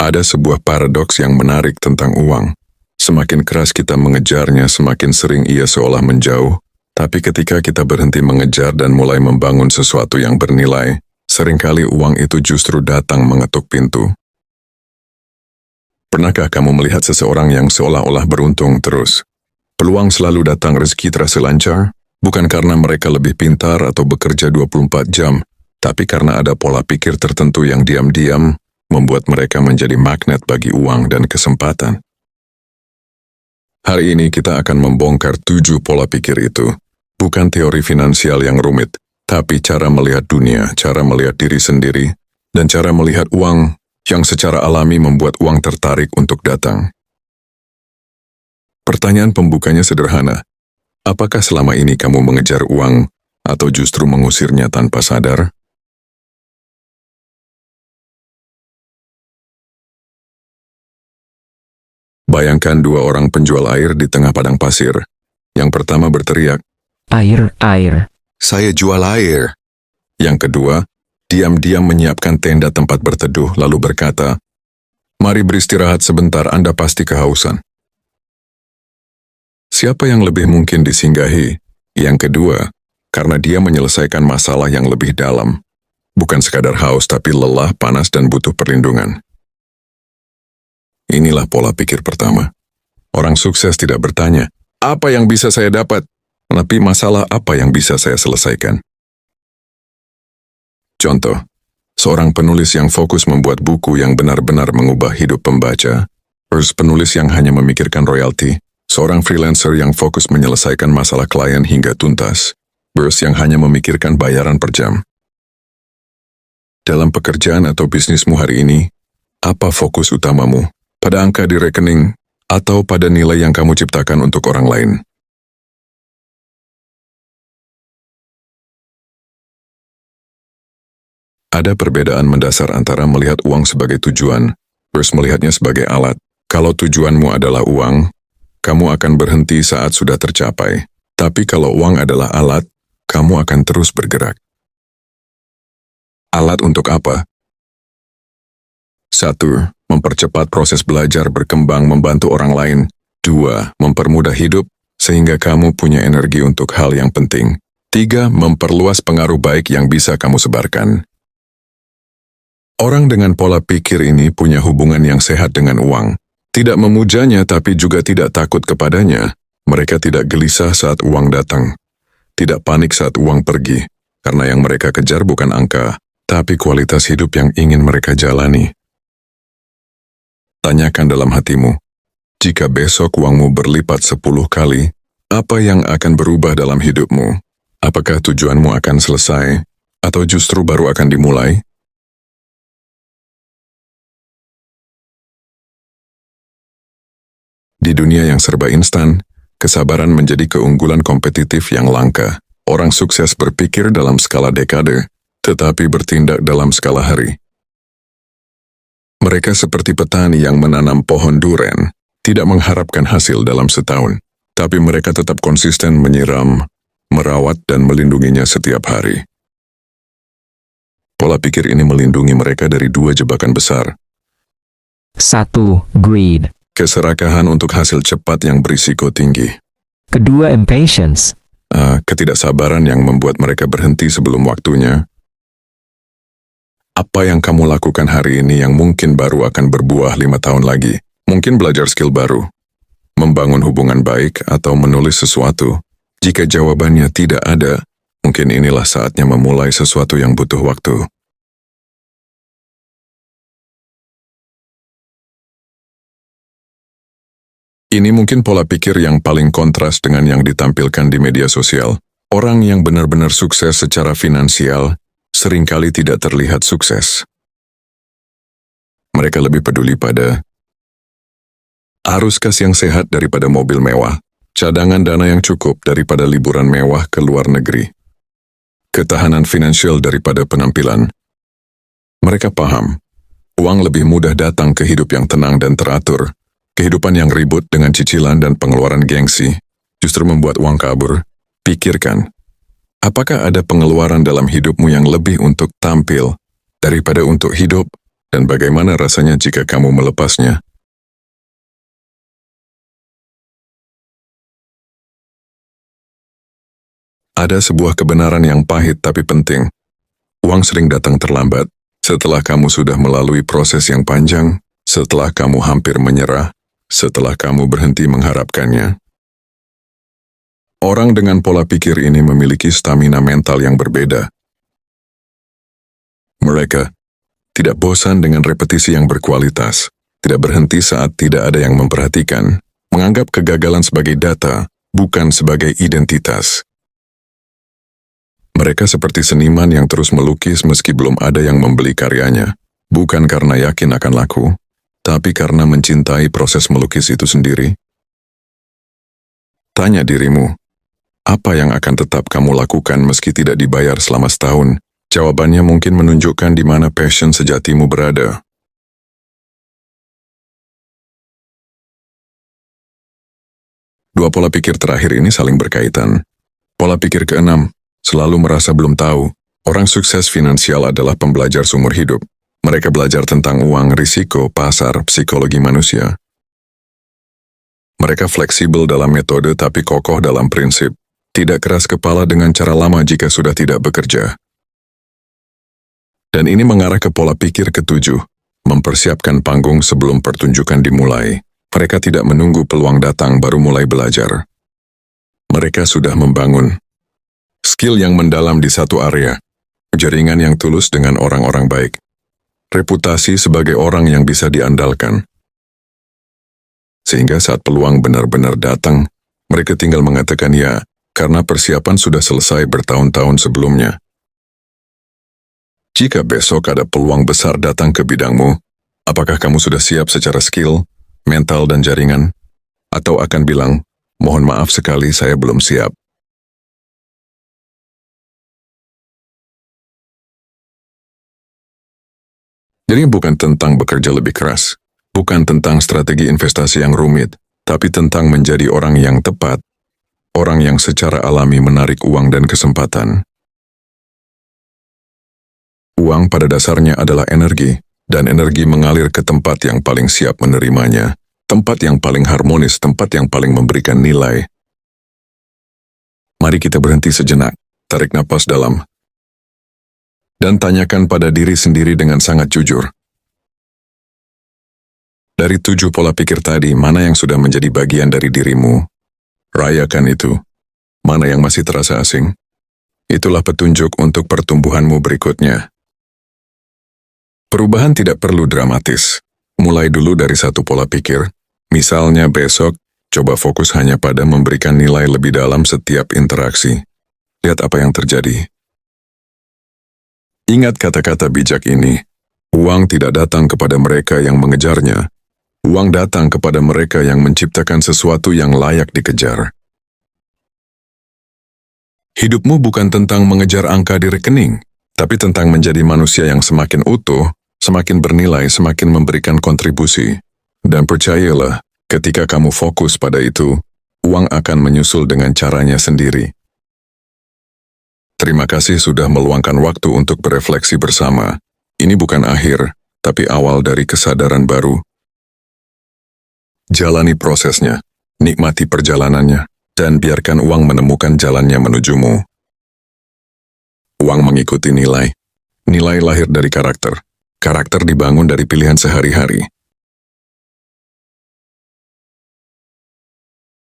Ada sebuah paradoks yang menarik tentang uang. Semakin keras kita mengejarnya, semakin sering ia seolah menjauh. Tapi ketika kita berhenti mengejar dan mulai membangun sesuatu yang bernilai, seringkali uang itu justru datang mengetuk pintu. Pernahkah kamu melihat seseorang yang seolah-olah beruntung terus? Peluang selalu datang, rezeki terasa lancar, bukan karena mereka lebih pintar atau bekerja 24 jam, tapi karena ada pola pikir tertentu yang diam-diam membuat mereka menjadi magnet bagi uang dan kesempatan. Hari ini kita akan membongkar 7 pola pikir itu. Bukan teori finansial yang rumit, tapi cara melihat dunia, cara melihat diri sendiri, dan cara melihat uang yang secara alami membuat uang tertarik untuk datang. Pertanyaan pembukanya sederhana. Apakah selama ini kamu mengejar uang atau justru mengusirnya tanpa sadar? Bayangkan 2 orang penjual air di tengah padang pasir. Yang pertama berteriak, Air, air. "Saya jual air." Yang kedua, diam-diam menyiapkan tenda tempat berteduh lalu berkata, "Mari beristirahat sebentar, Anda pasti kehausan." Siapa yang lebih mungkin disinggahi? Yang kedua, karena dia menyelesaikan masalah yang lebih dalam. Bukan sekadar haus, tapi lelah, panas, dan butuh perlindungan. Inilah pola pikir pertama. Orang sukses tidak bertanya, "Apa yang bisa saya dapat?" Tapi masalah apa yang bisa saya selesaikan. Contoh, seorang penulis yang fokus membuat buku yang benar-benar mengubah hidup pembaca, versus penulis yang hanya memikirkan royalti, seorang freelancer yang fokus menyelesaikan masalah klien hingga tuntas, versus yang hanya memikirkan bayaran per jam. Dalam pekerjaan atau bisnismu hari ini, apa fokus utamamu? Pada angka di rekening, atau pada nilai yang kamu ciptakan untuk orang lain? Ada perbedaan mendasar antara melihat uang sebagai tujuan versus melihatnya sebagai alat. Kalau tujuanmu adalah uang, kamu akan berhenti saat sudah tercapai. Tapi kalau uang adalah alat, kamu akan terus bergerak. Alat untuk apa? 1. Mempercepat proses belajar, berkembang, membantu orang lain. 2. Mempermudah hidup, sehingga kamu punya energi untuk hal yang penting. 3. Memperluas pengaruh baik yang bisa kamu sebarkan. Orang dengan pola pikir ini punya hubungan yang sehat dengan uang. Tidak memujanya tapi juga tidak takut kepadanya. Mereka tidak gelisah saat uang datang. Tidak panik saat uang pergi. Karena yang mereka kejar bukan angka, tapi kualitas hidup yang ingin mereka jalani. Tanyakan dalam hatimu, jika besok uangmu berlipat 10 kali, apa yang akan berubah dalam hidupmu? Apakah tujuanmu akan selesai, atau justru baru akan dimulai? Di dunia yang serba instan, kesabaran menjadi keunggulan kompetitif yang langka. Orang sukses berpikir dalam skala dekade, tetapi bertindak dalam skala hari. Mereka seperti petani yang menanam pohon duren, tidak mengharapkan hasil dalam setahun, tapi mereka tetap konsisten menyiram, merawat, dan melindunginya setiap hari. Pola pikir ini melindungi mereka dari 2 jebakan besar. 1. Greed. Keserakahan untuk hasil cepat yang berisiko tinggi. Kedua, impatience. Ketidaksabaran yang membuat mereka berhenti sebelum waktunya. Apa yang kamu lakukan hari ini yang mungkin baru akan berbuah 5 tahun lagi? Mungkin belajar skill baru, membangun hubungan baik, atau menulis sesuatu. Jika jawabannya tidak ada, mungkin inilah saatnya memulai sesuatu yang butuh waktu. Ini mungkin pola pikir yang paling kontras dengan yang ditampilkan di media sosial. Orang yang benar-benar sukses secara finansial seringkali tidak terlihat sukses. Mereka lebih peduli pada arus kas yang sehat daripada mobil mewah, cadangan dana yang cukup daripada liburan mewah ke luar negeri, ketahanan finansial daripada penampilan. Mereka paham, uang lebih mudah datang ke hidup yang tenang dan teratur. Kehidupan yang ribut dengan cicilan dan pengeluaran gengsi justru membuat uang kabur. Pikirkan, apakah ada pengeluaran dalam hidupmu yang lebih untuk tampil daripada untuk hidup? Dan bagaimana rasanya jika kamu melepasnya? Ada sebuah kebenaran yang pahit tapi penting. Uang sering datang terlambat, setelah kamu sudah melalui proses yang panjang, setelah kamu hampir menyerah, setelah kamu berhenti mengharapkannya. Orang dengan pola pikir ini memiliki stamina mental yang berbeda. Mereka tidak bosan dengan repetisi yang berkualitas, tidak berhenti saat tidak ada yang memperhatikan, menganggap kegagalan sebagai data, bukan sebagai identitas. Mereka seperti seniman yang terus melukis meski belum ada yang membeli karyanya, bukan karena yakin akan laku, tapi karena mencintai proses melukis itu sendiri. Tanya dirimu, apa yang akan tetap kamu lakukan meski tidak dibayar selama setahun? Jawabannya mungkin menunjukkan di mana passion sejatimu berada. Dua pola pikir terakhir ini saling berkaitan. Pola pikir keenam, selalu merasa belum tahu. Orang sukses finansial adalah pembelajar seumur hidup. Mereka belajar tentang uang, risiko, pasar, psikologi manusia. Mereka fleksibel dalam metode tapi kokoh dalam prinsip. Tidak keras kepala dengan cara lama jika sudah tidak bekerja. Dan ini mengarah ke pola pikir ketujuh, mempersiapkan panggung sebelum pertunjukan dimulai. Mereka tidak menunggu peluang datang baru mulai belajar. Mereka sudah membangun skill yang mendalam di satu area, jaringan yang tulus dengan orang-orang baik, reputasi sebagai orang yang bisa diandalkan. Sehingga saat peluang benar-benar datang, mereka tinggal mengatakan ya, karena persiapan sudah selesai bertahun-tahun sebelumnya. Jika besok ada peluang besar datang ke bidangmu, apakah kamu sudah siap secara skill, mental dan jaringan? Atau akan bilang, mohon maaf sekali saya belum siap. Jadi bukan tentang bekerja lebih keras, bukan tentang strategi investasi yang rumit, tapi tentang menjadi orang yang tepat, orang yang secara alami menarik uang dan kesempatan. Uang pada dasarnya adalah energi, dan energi mengalir ke tempat yang paling siap menerimanya, tempat yang paling harmonis, tempat yang paling memberikan nilai. Mari kita berhenti sejenak, tarik napas dalam, dan tanyakan pada diri sendiri dengan sangat jujur. Dari 7 pola pikir tadi, mana yang sudah menjadi bagian dari dirimu? Rayakan itu. Mana yang masih terasa asing? Itulah petunjuk untuk pertumbuhanmu berikutnya. Perubahan tidak perlu dramatis. Mulai dulu dari satu pola pikir. Misalnya besok, coba fokus hanya pada memberikan nilai lebih dalam setiap interaksi. Lihat apa yang terjadi. Ingat kata-kata bijak ini. Uang tidak datang kepada mereka yang mengejarnya. Uang datang kepada mereka yang menciptakan sesuatu yang layak dikejar. Hidupmu bukan tentang mengejar angka di rekening, tapi tentang menjadi manusia yang semakin utuh, semakin bernilai, semakin memberikan kontribusi. Dan percayalah, ketika kamu fokus pada itu, uang akan menyusul dengan caranya sendiri. Terima kasih sudah meluangkan waktu untuk berefleksi bersama. Ini bukan akhir, tapi awal dari kesadaran baru. Jalani prosesnya, nikmati perjalanannya, dan biarkan uang menemukan jalannya menujumu. Uang mengikuti nilai. Nilai lahir dari karakter. Karakter dibangun dari pilihan sehari-hari.